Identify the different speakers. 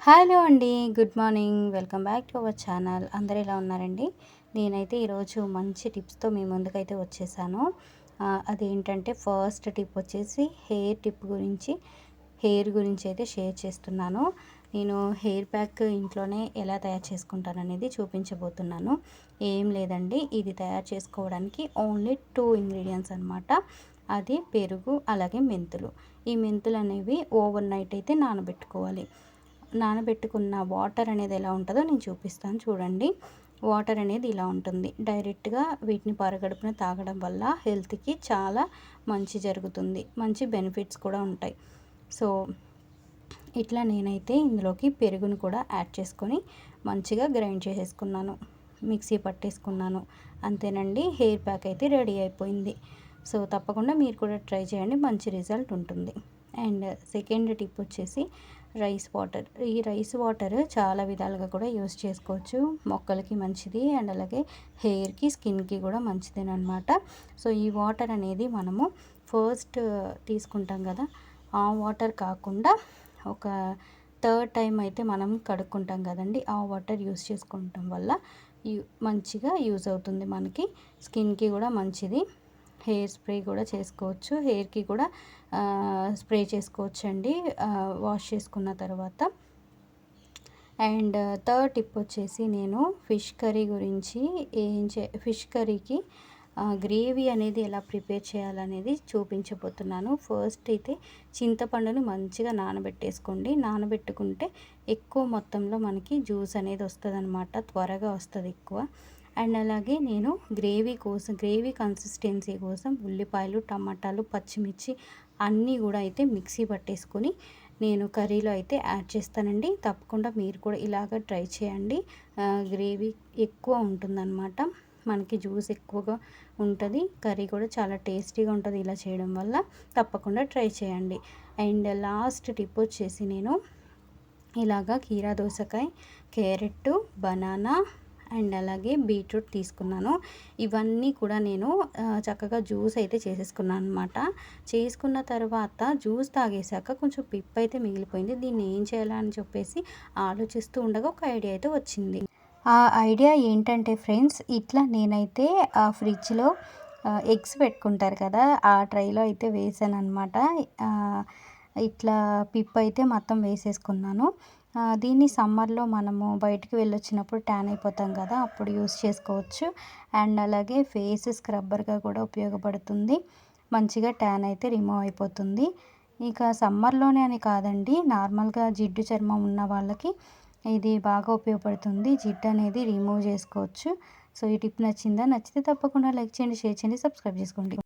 Speaker 1: Hello అండి. Good morning. Welcome back to our channel. అందరూ ఎలా ఉన్నారండి? నేనైతే ఈరోజు మంచి టిప్స్తో మీ ముందుకైతే వచ్చేసాను. అదేంటంటే ఫస్ట్ టిప్ వచ్చేసి హెయిర్ గురించి అయితే షేర్ చేస్తున్నాను. నేను హెయిర్ ప్యాక్ ఇంట్లోనే ఎలా తయారు చేసుకుంటాననేది చూపించబోతున్నాను. ఏం లేదండి, ఇది తయారు చేసుకోవడానికి ఓన్లీ 2 ఇంగ్రీడియంట్స్ అనమాట. అది పెరుగు, అలాగే మెంతులు. ఈ మెంతులు అనేవి ఓవర్ నైట్ అయితే నానబెట్టుకోవాలి. నానబెట్టుకున్న వాటర్ అనేది ఎలా ఉంటుందో నేను చూపిస్తాను చూడండి. వాటర్ అనేది ఇలా ఉంటుంది. డైరెక్ట్గా వీటిని పరగడుపున తాగడం వల్ల హెల్త్కి చాలా మంచి జరుగుతుంది, మంచి బెనిఫిట్స్ కూడా ఉంటాయి. సో ఇట్లా నేనైతే ఇందులోకి పెరుగును కూడా యాడ్ చేసుకొని మంచిగా గ్రైండ్ చేసేసుకున్నాను, మిక్సీ పట్టేసుకున్నాను. అంతేనండి, హెయిర్ ప్యాక్ అయితే రెడీ అయిపోయింది. సో తప్పకుండా మీరు కూడా ట్రై చేయండి, మంచి రిజల్ట్ ఉంటుంది. అండ్ సెకండ్ టిప్ వచ్చేసి రైస్ వాటర్. ఈ రైస్ వాటర్ చాలా విధాలుగా కూడా యూస్ చేసుకోవచ్చు. మొక్కలకి మంచిది అండ్ అలాగే హెయిర్కి, స్కిన్కి కూడా మంచిదేనమాట. సో ఈ వాటర్ అనేది మనము ఫస్ట్ తీసుకుంటాం కదా, ఆ వాటర్ కాకుండా ఒక థర్డ్ టైం అయితే మనం కడుక్కుంటాం కదండి, ఆ వాటర్ యూస్ చేసుకోవటం వల్ల మంచిగా యూజ్ అవుతుంది. మనకి స్కిన్కి కూడా మంచిది. హెయిర్ స్ప్రే కూడా చేసుకోవచ్చు, హెయిర్కి కూడా స్ప్రే చేసుకోవచ్చు అండి వాష్ చేసుకున్న తర్వాత. అండ్ థర్డ్ టిప్ వచ్చేసి నేను ఫిష్ కర్రీ గురించి ఫిష్ కర్రీకి గ్రేవీ అనేది ఎలా ప్రిపేర్ చేయాలనేది చూపించబోతున్నాను. ఫస్ట్ అయితే చింతపండుని మంచిగా నానబెట్టేసుకోండి. నానబెట్టుకుంటే ఎక్కువ మొత్తంలో మనకి జ్యూస్ అనేది వస్తుంది అనమాట, త్వరగా వస్తుంది ఎక్కువ. అండ్ అలాగే నేను గ్రేవీ కన్సిస్టెన్సీ కోసం ఉల్లిపాయలు, టమాటాలు, పచ్చిమిర్చి అన్నీ కూడా అయితే మిక్సీ పట్టేసుకొని నేను కర్రీలో అయితే యాడ్ చేస్తానండి. తప్పకుండా మీరు కూడా ఇలాగ ట్రై చేయండి. గ్రేవీ ఎక్కువ ఉంటుందన్నమాట, మనకి జ్యూస్ ఎక్కువగా ఉంటుంది. కర్రీ కూడా చాలా టేస్టీగా ఉంటుంది ఇలా చేయడం వల్ల. తప్పకుండా ట్రై చేయండి. అండ్ లాస్ట్ టిప్ వచ్చేసి నేను ఇలాగా కీరా దోసకాయ, క్యారెట్, బనానా అండ్ అలాగే బీట్రూట్ తీసుకున్నాను. ఇవన్నీ కూడా నేను చక్కగా జ్యూస్ అయితే చేసేసుకున్నాను అనమాట. చేసుకున్న తర్వాత జ్యూస్ తాగేశాక కొంచెం పిప్ అయితే మిగిలిపోయింది. దీన్ని ఏం చేయాలని చెప్పేసి ఆలోచిస్తూ ఉండగా ఒక ఐడియా అయితే వచ్చింది. ఆ ఐడియా ఏంటంటే ఫ్రెండ్స్, ఇట్లా నేనైతే ఫ్రిడ్జ్లో ఎగ్స్ పెట్టుకుంటారు కదా, ఆ ట్రైలో అయితే వేసాను అనమాట. ఇట్లా పిప్ అయితే మొత్తం వేసేసుకున్నాను. దీన్ని సమ్మర్లో మనము బయటికి వెళ్ళొచ్చినప్పుడు ట్యాన్ అయిపోతాం కదా, అప్పుడు యూస్ చేసుకోవచ్చు. అండ్ అలాగే ఫేస్ స్క్రబ్బర్గా కూడా ఉపయోగపడుతుంది. మంచిగా ట్యాన్ అయితే రిమూవ్ అయిపోతుంది. ఇక సమ్మర్లోనే అని కాదండి, నార్మల్గా జిడ్డు చర్మం ఉన్న వాళ్ళకి ఇది బాగా ఉపయోగపడుతుంది. జిడ్డు అనేది రిమూవ్ చేసుకోవచ్చు. సో ఈ టిప్ నచ్చిందా? నచ్చితే తప్పకుండా లైక్ చేయండి, షేర్ చేయండి, సబ్స్క్రైబ్ చేసుకోండి.